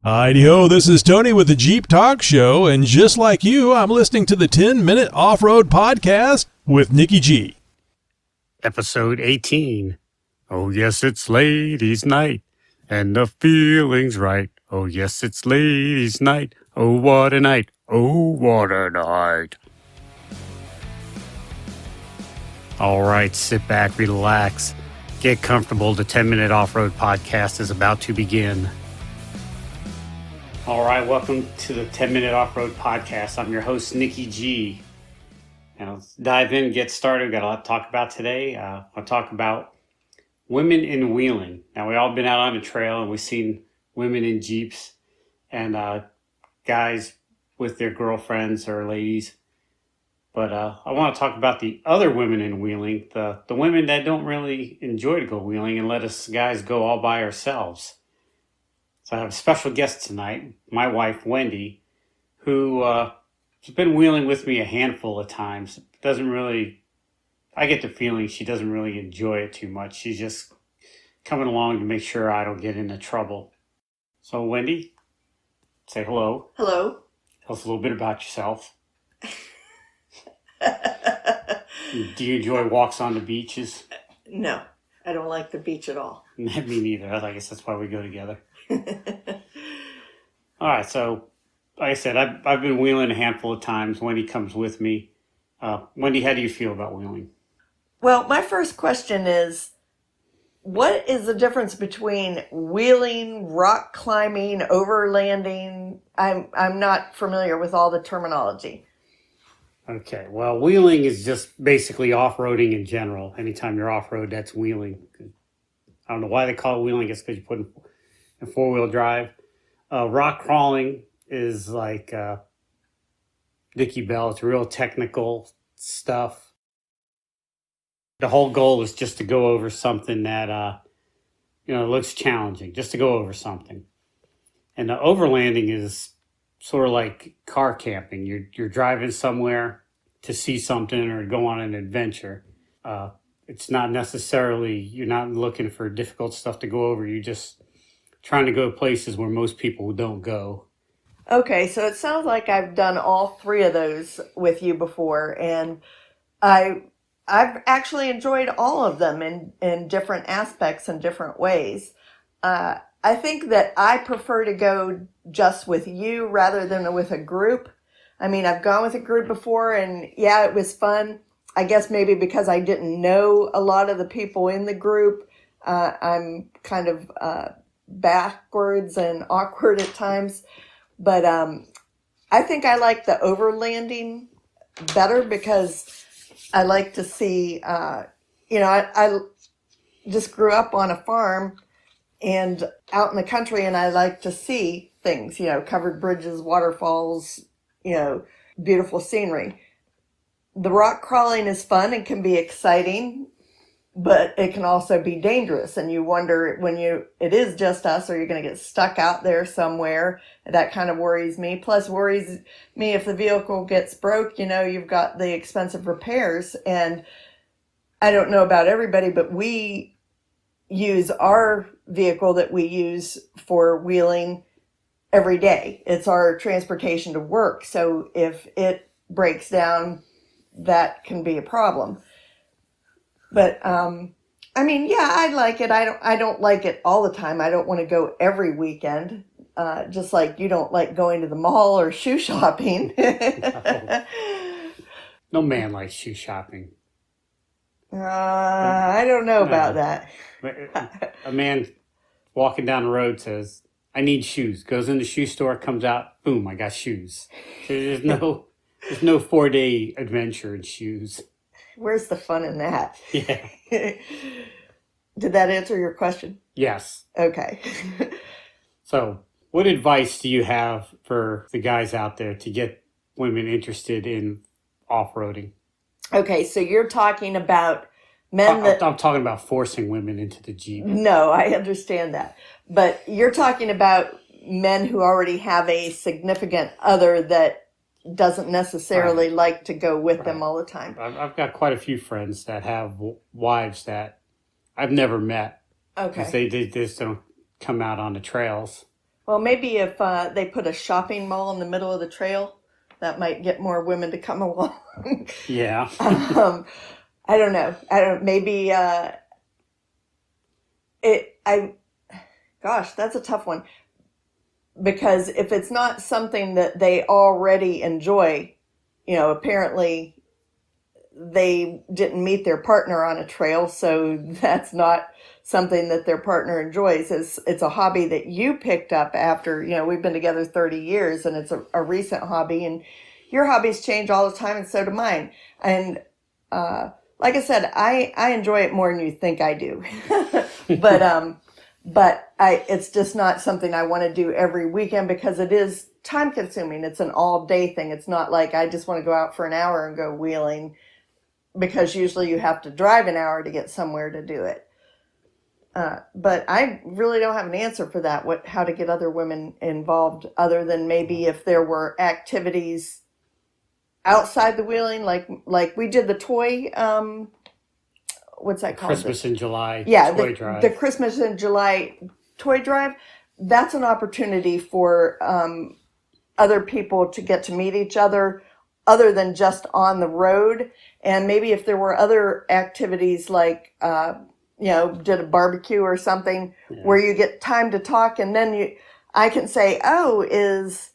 Hi-ho, this is Tony with the Jeep Talk Show, and just like you, I'm listening to the 10-Minute Off-Road Podcast with Nikki G. Episode 18. Oh, yes, it's ladies' night, and the feeling's right. Oh, yes, it's ladies' night. Oh, what a night. Oh, what a night. All right, sit back, relax, get comfortable. The 10-Minute Off-Road Podcast is about to begin. All right, welcome to the 10-Minute Off-Road Podcast. I'm your host, Nikki G. Now, let's dive in and get started. We've got a lot to talk about today. I'll talk about women in wheeling. Now, we've all been out on the trail and we've seen women in Jeeps and guys with their girlfriends or ladies. But I want to talk about the other women in wheeling, the women that don't really enjoy to go wheeling and let us guys go all by ourselves. So I have a special guest tonight, my wife, Wendy, who has been wheeling with me a handful of times. I get the feeling she doesn't really enjoy it too much. She's just coming along to make sure I don't get into trouble. So Wendy, say hello. Hello. Tell us a little bit about yourself. Do you enjoy walks on the beaches? No, I don't like the beach at all. Me neither. I guess that's why we go together. All right, so like I said, I've been wheeling a handful of times. Wendy comes with me. Wendy, how do you feel about wheeling? Well, my first question is, what is the difference between wheeling, rock climbing, overlanding? I'm not familiar with all the terminology. Okay, well, wheeling is just basically off-roading in general. Anytime you're off-road, that's wheeling. I don't know why they call it wheeling. It's because you put in four-wheel drive. Rock crawling is like Dickie Bell. It's real technical stuff. The whole goal is just to go over something that looks challenging, just to go over something. And the overlanding is sort of like car camping. You're driving somewhere to see something or go on an adventure. It's not necessarily, you're not looking for difficult stuff to go over. You're just trying to go places where most people don't go. Okay, so it sounds like I've done all three of those with you before, and I've actually enjoyed all of them in different aspects and different ways. I think that I prefer to go just with you rather than with a group. I mean, I've gone with a group before and yeah, it was fun. I guess maybe because I didn't know a lot of the people in the group, I'm kind of backwards and awkward at times. But I think I like the overlanding better because I like to see, I just grew up on a farm and out in the country, and I like to see things, covered bridges, waterfalls, beautiful scenery. The rock crawling is fun and can be exciting, but it can also be dangerous. And you wonder it is just us, or you're going to get stuck out there somewhere. That kind of worries me. Plus worries me if the vehicle gets broke, you've got the expensive repairs. And I don't know about everybody, but we use our vehicle that we use for wheeling every day. It's our transportation to work. So if it breaks down, that can be a problem. But I like it. I don't like it all the time. I don't want to go every weekend. Just like you don't like going to the mall or shoe shopping. No man likes shoe shopping. I don't know about that. A man walking down the road says, I need shoes. Goes in the shoe store, comes out, boom, I got shoes. There's no 4-day adventure in shoes. Where's the fun in that? Yeah. Did that answer your question? Yes. Okay. So, what advice do you have for the guys out there to get women interested in off-roading? Okay, so you're talking about I'm talking about forcing women into the Jeep. No, I understand that. But you're talking about men who already have a significant other that doesn't necessarily like to go with them all the time. I've got quite a few friends that have wives that I've never met. Okay. Because they just don't come out on the trails. Well, maybe if they put a shopping mall in the middle of the trail, that might get more women to come along. Yeah. I don't know. Maybe gosh, that's a tough one. Because if it's not something that they already enjoy, apparently they didn't meet their partner on a trail, so that's not something that their partner enjoys. It's a hobby that you picked up after, we've been together 30 years, and it's a recent hobby, and your hobbies change all the time, and so do mine. And like I said, I enjoy it more than you think I do. But it's just not something I want to do every weekend because it is time consuming. It's an all day thing. It's not like I just want to go out for an hour and go wheeling, because usually you have to drive an hour to get somewhere to do it. But I really don't have an answer for that, how to get other women involved, other than maybe if there were activities outside the wheeling, like we did the toy, what's that called? Christmas in July toy drive. The Christmas in July toy drive. That's an opportunity for other people to get to meet each other than just on the road. And maybe if there were other activities like, did a barbecue or something where you get time to talk, and then I can say, oh, is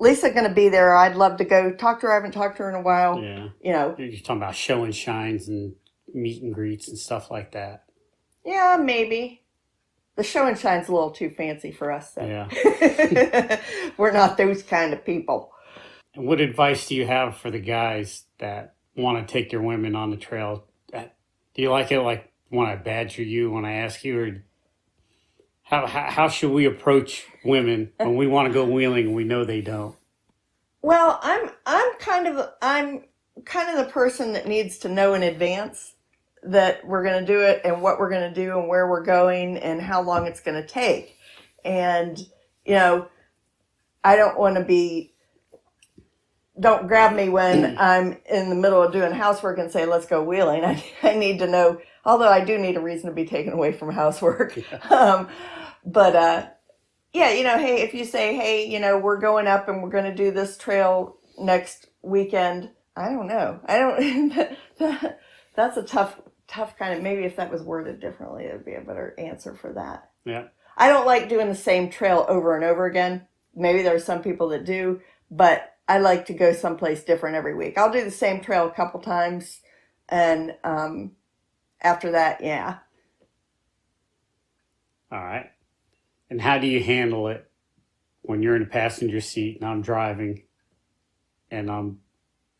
Lisa going to be there? I'd love to go talk to her. I haven't talked to her in a while. Yeah. You're talking about show and shines and meet and greets and stuff like that. Yeah, maybe. The show and shine's a little too fancy for us, though. Yeah. We're not those kind of people. And what advice do you have for the guys that want to take their women on the trail? Do you like it like when I badger you, when I ask you, or how should we approach women when we want to go wheeling and we know they don't? Well, I'm kind of the person that needs to know in advance that we're going to do it and what we're going to do and where we're going and how long it's going to take. And, I don't want to don't grab me when I'm in the middle of doing housework and say, let's go wheeling. I need to know, although I do need a reason to be taken away from housework. Yeah. Hey, if you say, hey, we're going up and we're going to do this trail next weekend, I don't know. That's a tough kind of, maybe if that was worded differently, it would be a better answer for that. Yeah. I don't like doing the same trail over and over again. Maybe there are some people that do, but I like to go someplace different every week. I'll do the same trail a couple times, and after that, yeah. All right. And how do you handle it when you're in the passenger seat and I'm driving and I'm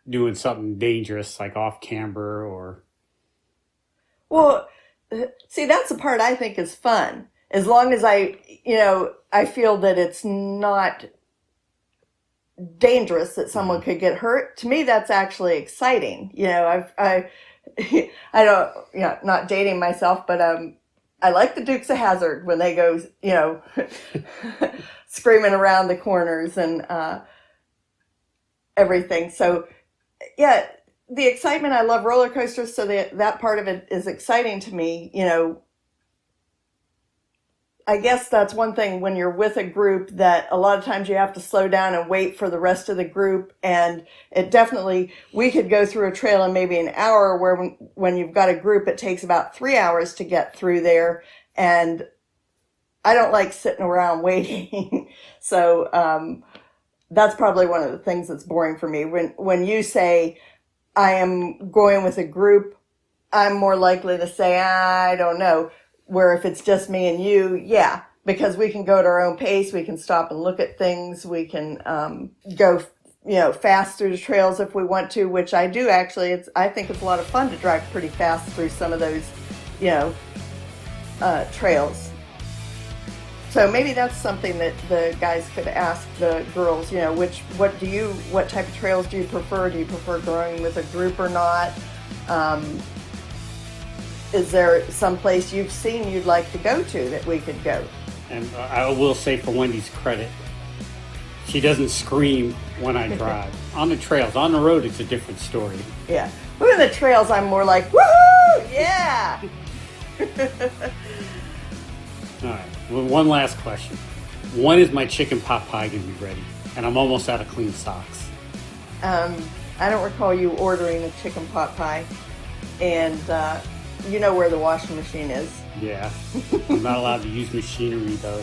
doing something dangerous like off camber or... Well, see, that's the part I think is fun. As long as I feel that it's not dangerous, that someone could get hurt. To me, that's actually exciting. I don't, not dating myself, but I like the Dukes of Hazzard when they go, screaming around the corners and everything. So, yeah, the excitement. I love roller coasters, so that part of it is exciting to me. I guess that's one thing when you're with a group, that a lot of times you have to slow down and wait for the rest of the group. And it definitely, we could go through a trail in maybe an hour, where when you've got a group, it takes about 3 hours to get through there. And I don't like sitting around waiting. So that's probably one of the things that's boring for me. When you say I am going with a group, I'm more likely to say, I don't know. Where if it's just me and you, yeah, because we can go at our own pace, we can stop and look at things, we can go, fast through the trails if we want to, which I do actually. I think it's a lot of fun to drive pretty fast through some of those, trails. So maybe that's something that the guys could ask the girls, what type of trails do you prefer? Do you prefer going with a group or not? Is there some place you've seen you'd like to go to that we could go? And I will say, for Wendy's credit, she doesn't scream when I drive. On the trails, on the road, it's a different story. Yeah. But in the trails, I'm more like, woohoo! Yeah! All right. Well, one last question. When is my chicken pot pie going to be ready? And I'm almost out of clean socks. I don't recall you ordering a chicken pot pie, and you know where the washing machine is. Yeah, I'm not allowed to use machinery though.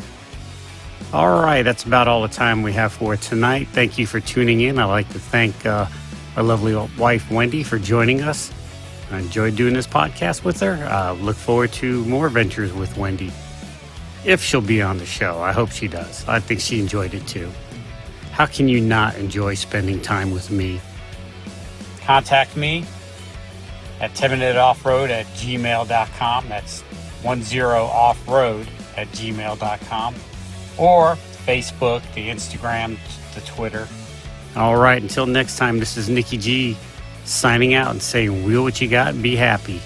All right, that's about all the time we have for tonight. Thank you for tuning in. I'd like to thank our lovely wife, Wendy, for joining us. I enjoyed doing this podcast with her. Look forward to more ventures with Wendy. If she'll be on the show, I hope she does. I think she enjoyed it too. How can you not enjoy spending time with me? Contact me at 10minuteoffroad@gmail.com. That's 10offroad@gmail.com. Or Facebook, the Instagram, the Twitter. All right, until next time, this is Nikki G signing out and saying, wheel what you got and be happy.